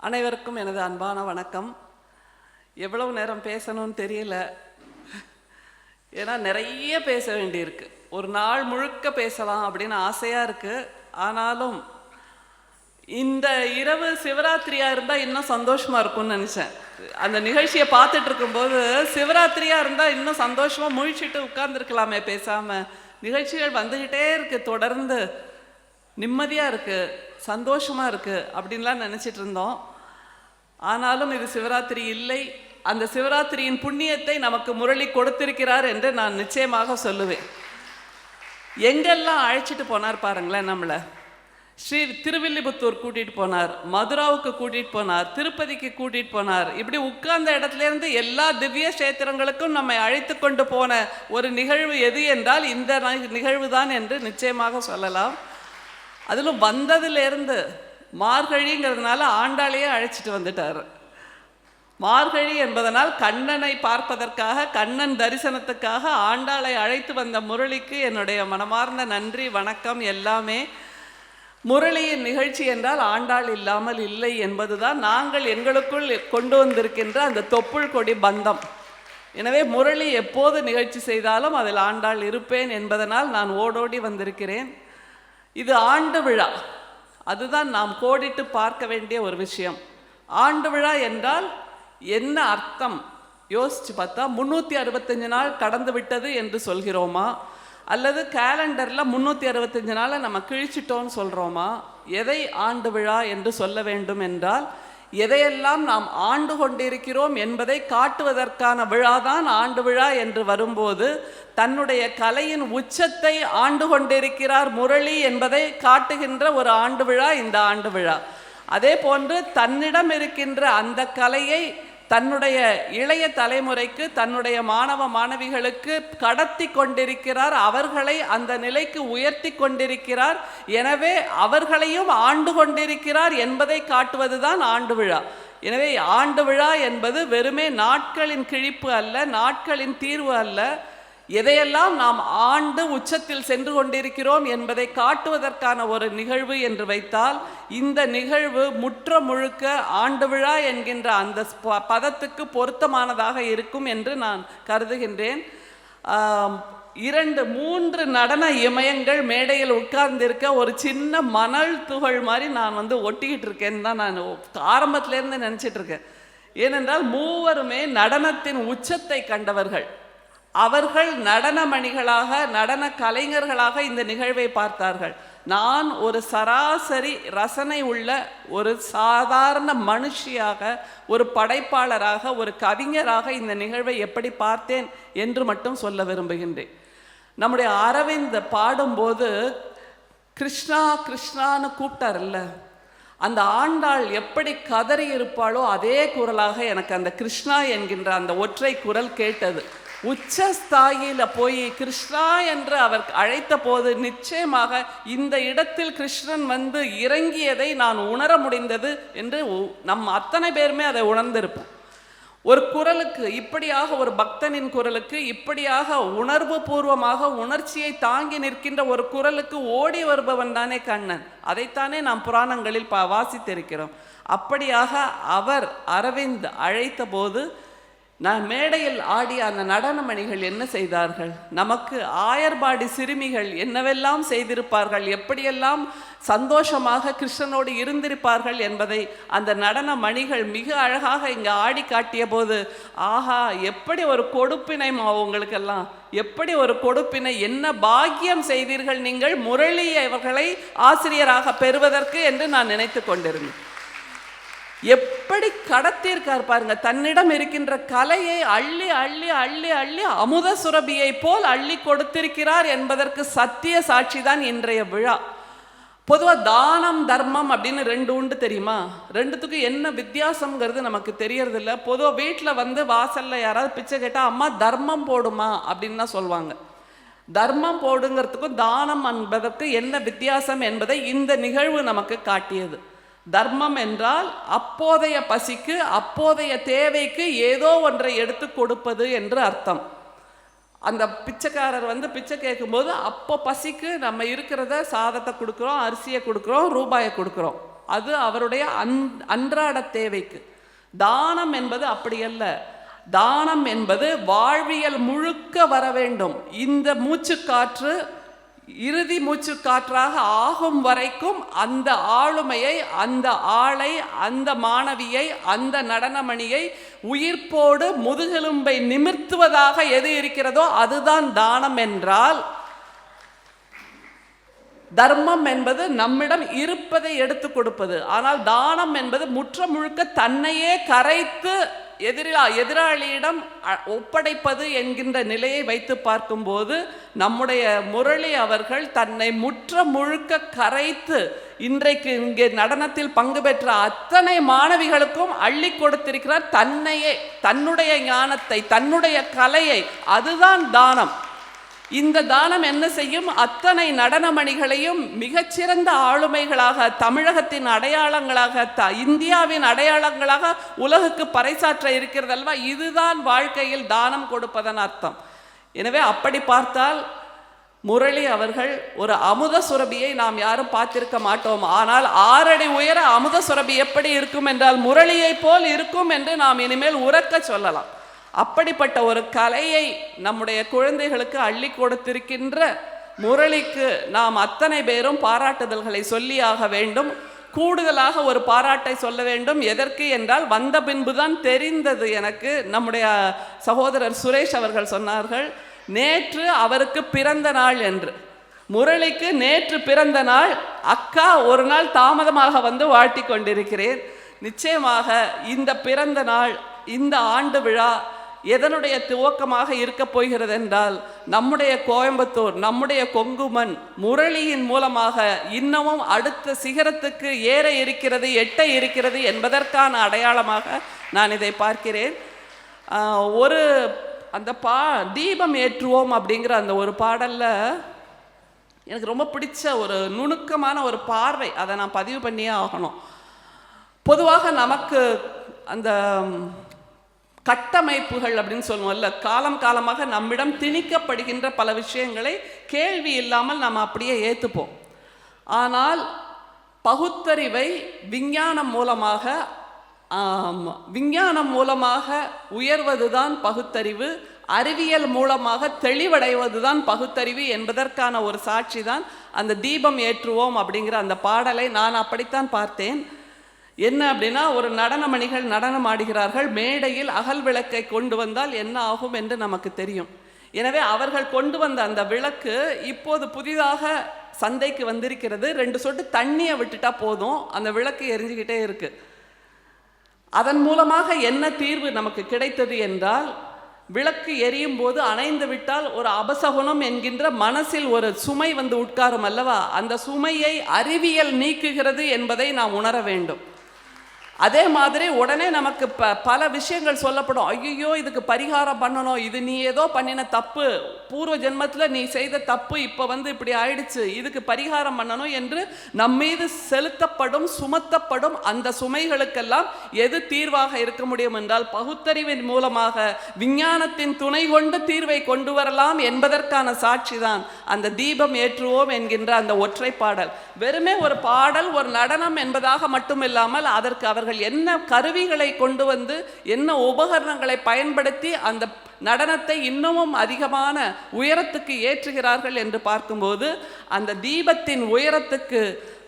அனைவருக்கும் எனது அன்பான வணக்கம். எவ்வளவு நேரம் பேசணும்னு தெரியல, ஏன்னா நிறைய பேச வேண்டியிருக்கு. ஒரு நாள் முழுக்க பேசலாம் அப்படின்னு ஆசையாக இருக்குது. ஆனாலும் இந்த இரவு சிவராத்திரியாக இருந்தால் இன்னும் சந்தோஷமாக இருக்கும்னு நினச்சேன். அந்த நிகழ்ச்சியை பார்த்துட்டு இருக்கும்போது சிவராத்திரியாக இருந்தால் இன்னும் சந்தோஷமாக முழிச்சிட்டு உட்கார்ந்துருக்கலாமே பேசாமல். நிகழ்ச்சிகள் வந்துக்கிட்டே இருக்குது, தொடர்ந்து நிம்மதியாக இருக்குது, சந்தோஷமாக இருக்குது அப்படின்லாம் நினச்சிட்டு இருந்தோம். ஆனாலும் இது சிவராத்திரி இல்லை. அந்த சிவராத்திரியின் புண்ணியத்தை நமக்கு முரளி கொடுத்திருக்கிறார் என்று நான் நிச்சயமாக சொல்லுவேன். எங்கெல்லாம் அழைச்சிட்டு போனார் பாருங்களேன். நம்மளை ஸ்ரீ திருவில்லிபுத்தூர் கூட்டிகிட்டு போனார், மதுராவுக்கு கூட்டிகிட்டு போனார், திருப்பதிக்கு கூட்டிகிட்டு போனார். இப்படி உட்கார்ந்த இடத்துலேருந்து எல்லா திவ்ய கஷேத்திரங்களுக்கும் நம்மை அழைத்து கொண்டு போன ஒரு நிகழ்வு எது என்றால் இந்த நிகழ்வு தான் என்று நிச்சயமாக சொல்லலாம். அதிலும் வந்ததுலேருந்து மார்கழிங்கிறதுனால ஆண்டாளையே அழைச்சிட்டு வந்துட்டார். மார்கழி என்பதனால் கண்ணனை பார்ப்பதற்காக, கண்ணன் தரிசனத்துக்காக ஆண்டாளை அழைத்து வந்த முரளிக்கு என்னுடைய மனமார்ந்த நன்றி, வணக்கம் எல்லாமே. முரளியின் நிகழ்ச்சி என்றால் ஆண்டாள் இல்லாமல் இல்லை என்பதுதான் நாங்கள் எங்களுக்குள் கொண்டு வந்திருக்கின்ற அந்த தொப்புள் கொடி பந்தம். எனவே முரளி எப்போது நிகழ்ச்சி செய்தாலும் அதில் ஆண்டாள் இருப்பேன் என்பதனால் நான் ஓடோடி வந்திருக்கிறேன். இது ஆண்டு விழா, அதுதான் நாம் கோடிட்டு பார்க்க வேண்டிய ஒரு விஷயம். ஆண்டு விழா என்றால் என்ன அர்த்தம் யோசிச்சு பார்த்தா, 365 நாள் கடந்து விட்டது என்று சொல்கிறோமா, அல்லது கேலண்டரில் 365 நாளை நம்ம கிழிச்சிட்டோன்னு சொல்கிறோமா? எதை ஆண்டு விழா என்று சொல்ல வேண்டும் என்றால், எதையெல்லாம் நாம் ஆண்டு கொண்டிருக்கிறோம் என்பதை காட்டுவதற்கான விழாதான் ஆண்டு விழா என்று வரும்போது, தன்னுடைய கலையின் உச்சத்தை ஆண்டு கொண்டிருக்கிறார் முரளி என்பதை காட்டுகின்ற ஒரு ஆண்டு விழா இந்த ஆண்டு விழா. அதே போன்று தன்னிடம் இருக்கின்ற அந்த கலையை தன்னுடைய இளைய தலைமுறைக்கு, தன்னுடைய மாணவ மாணவிகளுக்கு கடத்தி கொண்டிருக்கிறார், அவர்களை அந்த நிலைக்கு உயர்த்தி கொண்டிருக்கிறார். எனவே அவர்களையும் ஆண்டு கொண்டிருக்கிறார் என்பதை காட்டுவதுதான் ஆண்டு விழா. எனவே ஆண்டு விழா என்பது வெறுமே நாட்களின் கிழிப்பு அல்ல, நாட்களின் தீர்வு அல்ல. எதையெல்லாம் நாம் ஆண்டு உச்சத்தில் சென்று கொண்டிருக்கிறோம் என்பதை காட்டுவதற்கான ஒரு நிகழ்வு என்று வைத்தால், இந்த நிகழ்வு முற்ற முழுக்க ஆண்டு விழா என்கின்ற அந்த பதத்துக்கு பொருத்தமானதாக இருக்கும் என்று நான் கருதுகின்றேன். 2-3 நடன இமயங்கள் மேடையில் உட்கார்ந்திருக்க ஒரு சின்ன மணல் துகள் மாதிரி நான் ஒட்டிக்கிட்டு இருக்கேன்னு தான் நான் ஆரம்பத்திலேருந்து நினச்சிட்டு இருக்கேன். ஏனென்றால் மூவருமே நடனத்தின் உச்சத்தை கண்டவர்கள். அவர்கள் நடனமணிகளாக, நடன கலைஞர்களாக இந்த நிகழ்வை பார்த்தார்கள். நான் ஒரு சராசரி ரசனை உள்ள ஒரு சாதாரண மனுஷியாக, ஒரு படைப்பாளராக, ஒரு கவிஞராக இந்த நிகழ்வை எப்படி பார்த்தேன் என்று மட்டும் சொல்ல விரும்புகின்றேன். நம்முடைய அரவிந்த் பாடும்போது கிருஷ்ணா கிருஷ்ணான்னு கூப்பிட்டார்ல, அந்த ஆண்டாள் எப்படி கதறி இருப்பாளோ அதே குரலாக எனக்கு அந்த கிருஷ்ணா என்கின்ற அந்த ஒற்றை குரல் கேட்டது. உச்சஸ்தாயில போய் கிருஷ்ணா என்று அவர் அழைத்த போது நிச்சயமாக இந்த இடத்தில் கிருஷ்ணன் இறங்கியதை நான் உணர முடிந்தது என்று நம் அத்தனை பேருமே அதை உணர்ந்திருப்போம். ஒரு குரலுக்கு இப்படியாக, ஒரு பக்தனின் குரலுக்கு இப்படியாக உணர்வு பூர்வமாக உணர்ச்சியை தாங்கி நிற்கின்ற ஒரு குரலுக்கு ஓடி வருபவன் தானே கண்ணன். அதைத்தானே நாம் புராணங்களில் வாசித்திருக்கிறோம். அப்படியாக அவர் அரவிந்த் அழைத்த போது நான் மேடையில் ஆடிய அந்த நடனமணிகள் என்ன செய்தார்கள், நமக்கு ஆயர்பாடி சிறுமிகள் என்னவெல்லாம் செய்திருப்பார்கள், எப்படியெல்லாம் சந்தோஷமாக கிருஷ்ணனோடு இருந்திருப்பார்கள் என்பதை அந்த நடன மணிகள் மிக அழகாக இங்கே ஆடி காட்டிய போது, ஆஹா எப்படி ஒரு கொடுப்பினை உங்களுக்கெல்லாம், எப்படி ஒரு கொடுப்பினை, என்ன பாக்கியம் செய்தீர்கள் நீங்கள் முரளி அவர்களை ஆசிரியராக பெறுவதற்கு என்று நான் நினைத்து கொண்டிருந்தேன். எப்படி கடத்தியிருக்கார் பாருங்க. தன்னிடம் இருக்கின்ற கலையை அள்ளி அள்ளி அள்ளி அள்ளி அமுத சுரபியை போல் அள்ளி கொடுத்திருக்கிறார் என்பதற்கு சத்திய சாட்சி தான் இன்றைய விழா. பொதுவாக தானம் தர்மம் அப்படின்னு 2 உண்டு தெரியுமா? 2த்துக்கும் என்ன வித்தியாசம்ங்கிறது நமக்கு தெரியறதில்ல. பொதுவாக வீட்டில் வாசலில் யாராவது பிச்சை கேட்டால் அம்மா தர்மம் போடுமா அப்படின்னு தான் சொல்லுவாங்க. தர்மம் போடுங்கிறதுக்கும் தானம் என்பதற்கு என்ன வித்தியாசம் என்பதை இந்த நிகழ்வு நமக்கு காட்டியது. தர்மம் என்றால் அப்போதைய பசிக்கு, அப்போதைய தேவைக்கு ஏதோ ஒன்றை எடுத்து கொடுப்பது என்று அர்த்தம். அந்த பிச்சைக்காரர் பிச்சை கேட்கும்போது அப்போ பசிக்கு நம்ம இருக்கிறத சாதத்தை கொடுக்குறோம், அரிசியை கொடுக்குறோம், ரூபாயை கொடுக்குறோம். அது அவருடைய அன்றாட தேவைக்கு. தானம் என்பது அப்படியல்ல. தானம் என்பது வாழ்வியல் முழுக்க வர வேண்டும். இந்த மூச்சுக்காற்று இறுதி மூச்சுக்காற்றாக ஆகும் வரைக்கும் அந்த ஆளுமையை, அந்த ஆளை, அந்த மாணவியை, அந்த நடனமணியை உயிர்ப்போடு முதுகெலும்பை நிமிர்த்துவதாக எது இருக்கிறதோ அதுதான் தானம் என்றால், தர்மம் என்பது நம்மிடம் இருப்பதை எடுத்து கொடுப்பது. ஆனால் தானம் என்பது முற்ற முழுக்க தன்னையே கரைத்து எதிராளியிடம் ஒப்படைப்பது என்கின்ற நிலையை வைத்து பார்க்கும்போது நம்முடைய முரளி அவர்கள் தன்னை முற்ற முழுக்க கரைத்து இன்றைக்கு இங்கே நடனத்தில் பங்கு பெற்ற அத்தனை மாணவிகளுக்கும் அள்ளி கொடுத்திருக்கிறார் தன்னையே, தன்னுடைய ஞானத்தை, தன்னுடைய கலையை. அதுதான் தானம். இந்த தானம் என்ன செய்யும்? அத்தனை நடனமணிகளையும் மிகச்சிறந்த ஆளுமைகளாக, தமிழகத்தின் அடையாளங்களாக, இந்தியாவின் அடையாளங்களாக உலகுக்கு பறைசாற்ற இருக்கிறதல்வா. இதுதான் வாழ்க்கையில் தானம் கொடுப்பதன் அர்த்தம். எனவே அப்படி பார்த்தால் முரளி அவர்கள் ஒரு அமுத சுரபியை நாம் யாரும் பார்த்திருக்க மாட்டோம். ஆனால் 6 அடி உயர அமுத சுரபி எப்படி இருக்கும் என்றால் முரளியை போல் இருக்கும் என்று நாம் இனிமேல் உரக்க சொல்லலாம். அப்படிப்பட்ட ஒரு கலையை நம்முடைய குழந்தைகளுக்கு அள்ளி கொடுத்திருக்கின்ற முரளிக்கு நாம் அத்தனை பேரும் பாராட்டுதல்களை சொல்லியாக வேண்டும். கூடுதலாக ஒரு பாராட்டை சொல்ல வேண்டும். எதற்கு என்றால், வந்த பின்புதான் தெரிந்தது எனக்கு. நம்முடைய சகோதரர் சுரேஷ் அவர்கள் சொன்னார்கள், நேற்று அவருக்கு பிறந்த நாள் என்று. முரளிக்கு நேற்று பிறந்த நாள். அக்கா ஒரு நாள் தாமதமாக வந்து வாழ்த்தி கொண்டிருக்கிறேன். நிச்சயமாக இந்த பிறந்த நாள், இந்த ஆண்டு விழா எதனுடைய துவக்கமாக இருக்க போகிறது என்றால், நம்முடைய கோயம்புத்தூர், நம்முடைய கொங்குமன் முரளியின் மூலமாக இன்னமும் அடுத்த சிகரத்துக்கு ஏற இருக்கிறது, எட்ட இருக்கிறது என்பதற்கான அடையாளமாக நான் இதை பார்க்கிறேன். ஒரு அந்த தீபம் ஏற்றுவோம் அப்படிங்கிற அந்த ஒரு பாடல்ல எனக்கு ரொம்ப பிடிச்ச ஒரு நுணுக்கமான ஒரு பார்வை, அதை நான் பதிவு பண்ணியே ஆகணும். பொதுவாக நமக்கு அந்த கட்டமைப்புகள் அப்படின்னு சொல்லுவோம்ல, காலம் காலமாக நம்மிடம் திணிக்கப்படுகின்ற பல விஷயங்களை கேள்வி இல்லாமல் நம்ம அப்படியே ஏற்றுப்போம். ஆனால் பகுத்தறிவை விஞ்ஞானம் மூலமாக உயர்வதுதான் பகுத்தறிவு, அறிவியல் மூலமாக தெளிவடைவதுதான் பகுத்தறிவு என்பதற்கான ஒரு சாட்சி தான் அந்த தீபம் ஏற்றுவோம் அப்படிங்கிற அந்த பாடலை நான் அப்படித்தான் பார்த்தேன். என்ன அப்படின்னா, ஒரு நடனமணிகள் நடனம் ஆடுகிறார்கள். மேடையில் அகல் விளக்கை கொண்டு வந்தால் என்ன ஆகும் என்று நமக்கு தெரியும். எனவே அவர்கள் கொண்டு வந்த அந்த விளக்கு இப்போது புதிதாக சந்தைக்கு வந்திருக்கிறது. 2 சொட்டு தண்ணியை விட்டுட்டா போதும், அந்த விளக்கு எரிஞ்சுக்கிட்டே இருக்கு. அதன் மூலமாக என்ன தீர்வு நமக்கு கிடைத்தது என்றால், விளக்கு எரியும் போது அணைந்து விட்டால் ஒரு அபசகுணம் என்கின்ற மனசில் ஒரு சுமை வந்து உட்காரும் அல்லவா, அந்த சுமையை அறிவியல் நீக்குகிறது என்பதை நாம் உணர வேண்டும். அதே மாதிரி உடனே நமக்கு பல விஷயங்கள் சொல்லப்படும். ஐயோ இதுக்கு பரிகாரம் பண்ணணும், இது நீ ஏதோ பண்ணின தப்பு, பூர்வ ஜென்மத்தில் நீ செய்த தப்பு இப்போ வந்து இப்படி ஆயிடுச்சு, இதுக்கு பரிகாரம் பண்ணணும் என்று நம்மீது செலுத்தப்படும், சுமத்தப்படும் அந்த சுமைகளுக்கெல்லாம் எது தீர்வாக இருக்க முடியும் என்றால், பகுத்தறிவின் மூலமாக விஞ்ஞானத்தின் துணை கொண்டு தீர்வை கொண்டு வரலாம் என்பதற்கான சாட்சி தான் அந்த தீபம் ஏற்றுவோம் என்கின்ற அந்த ஒற்றை பாடல். வெறுமே ஒரு பாடல், ஒரு நடனம் என்பதாக மட்டும் இல்லாமல் அதற்கு அவர்கள் என்ன கருவிகளை கொண்டு வந்து, என்ன உபகரணங்களை பயன்படுத்தி அந்த நடனத்தை இன்னமும் அதிகமான உயரத்துக்கு ஏற்றுகிறார்கள் என்று பார்க்கும்போது, அந்த தீபத்தின் உயரத்துக்கு,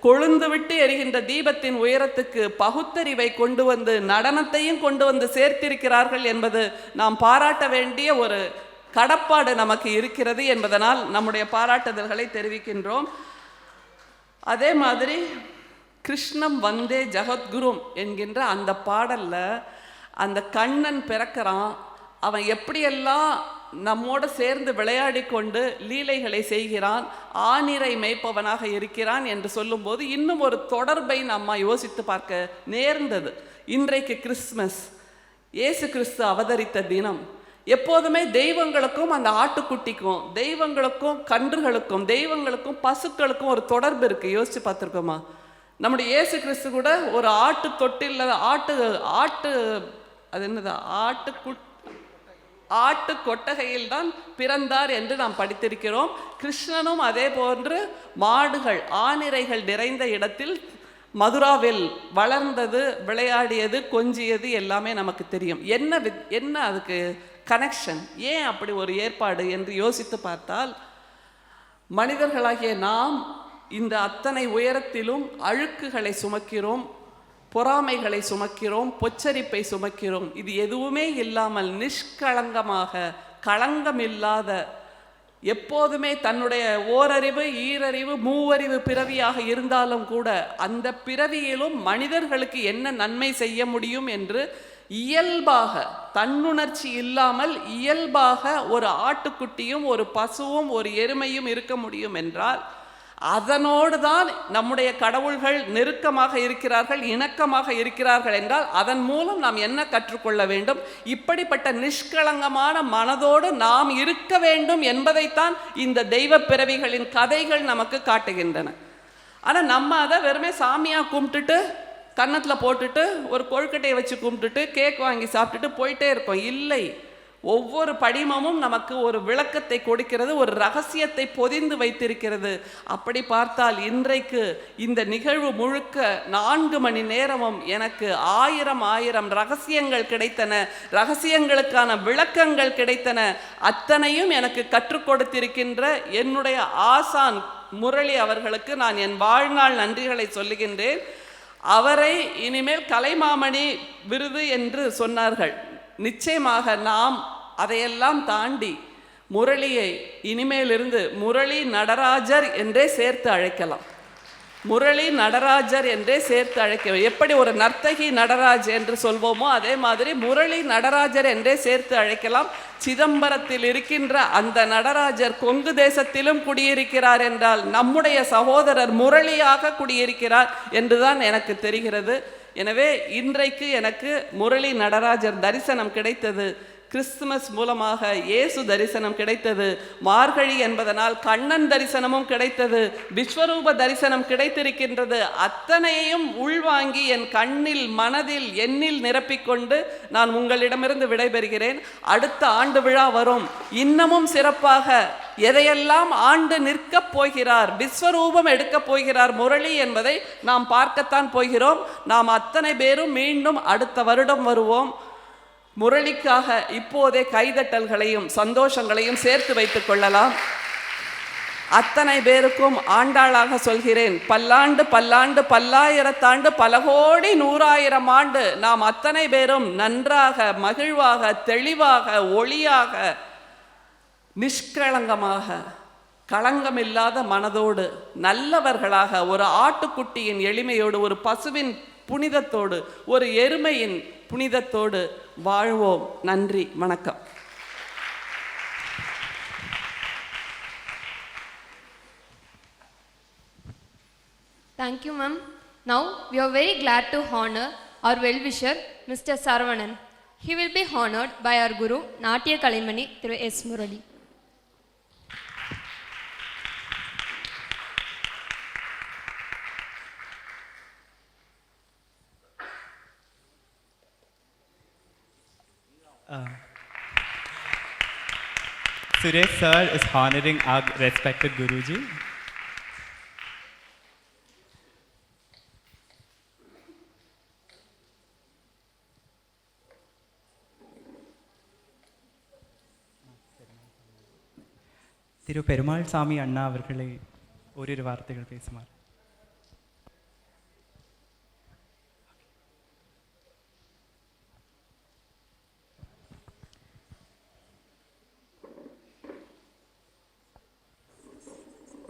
கொழுந்து விட்டு எரிகின்ற தீபத்தின் உயரத்துக்கு பகுத்தறிவை கொண்டு வந்து நடனத்தையும் கொண்டு வந்து சேர்த்திருக்கிறார்கள் என்பது நாம் பாராட்ட வேண்டிய ஒரு கடப்பாடு நமக்கு இருக்கிறது என்பதனால் நம்முடைய பாராட்டுதல்களை தெரிவிக்கின்றோம். அதே மாதிரி கிருஷ்ணம் வந்தே ஜகத்குரும் என்கின்ற அந்த பாடல்ல அந்த கண்ணன் பிறக்கிறான், அவன் எப்படியெல்லாம் நம்மோடு சேர்ந்து விளையாடி கொண்டு லீலைகளை செய்கிறான், ஆனிரை மேய்ப்பவனாக இருக்கிறான் என்று சொல்லும்போது இன்னும் ஒரு தொடர்பை நம்ம யோசித்து பார்க்க நேர்ந்தது. இன்றைக்கு கிறிஸ்மஸ், இயேசு கிறிஸ்து அவதரித்த தினம். எப்போதுமே தெய்வங்களுக்கும் அந்த ஆட்டுக்குட்டிக்கும், தெய்வங்களுக்கும் கன்றுகளுக்கும், தெய்வங்களுக்கும் பசுக்களுக்கும் ஒரு தொடர்பு இருக்கு. யோசிச்சு பார்த்துருக்கோமா? நம்முடைய இயேசு கிறிஸ்து கூட ஒரு ஆட்டு தொட்டில், அது என்னது, ஆட்டு கொட்டகையில் தான் பிறந்தார் என்று நாம் படித்திருக்கிறோம். கிருஷ்ணனும் அதே போன்று மாடுகள், ஆனிரைகள் நிறைந்த இடத்தில் மதுராவில் வளர்ந்தது, விளையாடியது, கொஞ்சியது எல்லாமே நமக்கு தெரியும். என்ன அதுக்கு கனெக்ஷன், ஏன் அப்படி ஒரு ஏற்பாடு என்று யோசித்து பார்த்தால், மனிதர்களாகிய நாம் இந்த அத்தனை உயரத்திலும் அழுக்குகளை சுமக்கிறோம், பொறாமைகளை சுமக்கிறோம், பொச்சரிப்பை சுமக்கிறோம். இது எதுவுமே இல்லாமல் நிஷ்களங்கமாக, களங்கமில்லாத, எப்போதுமே தன்னுடைய ஓரறிவு, ஈரறிவு, மூவறிவு பிறவியாக இருந்தாலும் கூட அந்த பிறவியிலும் மனிதர்களுக்கு என்ன நன்மை செய்ய முடியும் என்று இயல்பாக, தன்னுணர்ச்சி இல்லாமல் இயல்பாக ஒரு ஆட்டுக்குட்டியும் ஒரு பசுவும் ஒரு எருமையும் இருக்க முடியும் என்றால், அதனோடு தான் நம்முடைய கடவுள்கள் நெருக்கமாக இருக்கிறார்கள், இணக்கமாக இருக்கிறார்கள் என்றால் அதன் மூலம் நாம் என்ன கற்றுக்கொள்ள வேண்டும்? இப்படிப்பட்ட நிஷ்களங்கமான மனதோடு நாம் இருக்க வேண்டும் என்பதைத்தான் இந்த தெய்வ பிறவிகளின் கதைகள் நமக்கு காட்டுகின்றன. ஆனால் நம்ம அதை வெறுமே சாமியாக கும்பிட்டுட்டு, கன்னத்தில் போட்டுட்டு, ஒரு கொழுக்கட்டையை வச்சு கும்பிட்டுட்டு, கேக் வாங்கி சாப்பிட்டுட்டு போயிட்டே இருக்கோம். இல்லை, ஒவ்வொரு படிமமும் நமக்கு ஒரு விளக்கத்தை கொடுக்கிறது, ஒரு ரகசியத்தை பொதிந்து வைத்திருக்கிறது. அப்படி பார்த்தால் இன்றைக்கு இந்த நிகழ்வு முழுக்க 4 மணி நேரமும் எனக்கு 1000 ரகசியங்கள் கிடைத்தன, ரகசியங்களுக்கான விளக்கங்கள் கிடைத்தன. அத்தனையும் எனக்கு கற்றுக் கொடுத்திருக்கின்ற என்னுடைய ஆசான் முரளி அவர்களுக்கு நான் என் வாழ்நாள் நன்றிகளை சொல்லுகின்றேன். அவரை இனிமேல் கலைமாமணி விருது என்று சொன்னார்கள். நிச்சயமாக நாம் அதையெல்லாம் தாண்டி முரளியை இனிமேலிருந்து முரளி நடராஜர் என்றே சேர்த்து அழைக்கலாம். முரளி நடராஜர் என்றே சேர்த்து அழைக்க, எப்படி ஒரு நர்த்தகி நடராஜ் என்று சொல்வோமோ அதே மாதிரி முரளி நடராஜர் என்றே சேர்த்து அழைக்கலாம். சிதம்பரத்தில் இருக்கின்ற அந்த நடராஜர் கொங்கு தேசத்திலும் குடியிருக்கிறார் என்றால் நம்முடைய சகோதரர் முரளியாக குடியிருக்கிறார் என்றுதான் எனக்கு தெரிகிறது. எனவே இன்றைக்கு எனக்கு முரளி நடராஜர் தரிசனம் கிடைத்தது. கிறிஸ்துமஸ் மூலமாக இயேசு தரிசனம் கிடைத்தது. மார்கழி என்பதனால் கண்ணன் தரிசனமும் கிடைத்தது. விஸ்வரூப தரிசனம் கிடைத்திருக்கின்றது. அத்தனையும் உள்வாங்கி என் கண்ணில், மனதில், எண்ணில் நிரப்பிக்கொண்டு நான் உங்களிடமிருந்து விடைபெறுகிறேன். அடுத்த ஆண்டு விழா வரும். இன்னமும் சிறப்பாக எதையெல்லாம் ஆண்டு நிற்கப் போகிறார், விஸ்வரூபம் எடுக்கப் போகிறார் முரளி என்பதை நாம் பார்க்கத்தான் போகிறோம். நாம் அத்தனை பேரும் மீண்டும் அடுத்த வருடம் வருவோம். முரளிக்காக இப்போதே கைதட்டல்களையும் சந்தோஷங்களையும் சேர்த்து வைத்துக் கொள்ளலாம். அத்தனை பேருக்கும் ஆண்டாளாக சொல்கிறேன், பல்லாண்டு பல்லாண்டு பல்லாயிரத்தாண்டு பல கோடி 100,000 ஆண்டு நாம் அத்தனை பேரும் நன்றாக, மகிழ்வாக, தெளிவாக, ஒளியாக, நிஷ்களங்கமாக, களங்கமில்லாத மனதோடு, நல்லவர்களாக, ஒரு ஆட்டுக்குட்டியின் எளிமையோடு, ஒரு பசுவின் புனிதத்தோடு, ஒரு எருமையின் புனிதத்தோடு வாழ்வோம். நன்றி, வணக்கம். Thank you, ma'am. Now we are very glad to honor our well-wisher, Mr. Saravanan. He will be honored by our Guru, Natya Kalaimani, Thiru S. Murali. Suresh sir is honoring our respected Guruji. திரு பெருமாள் சாமி அண்ணா அவர்களை ஓரிரு வார்த்தைகள் பேசுமாறு.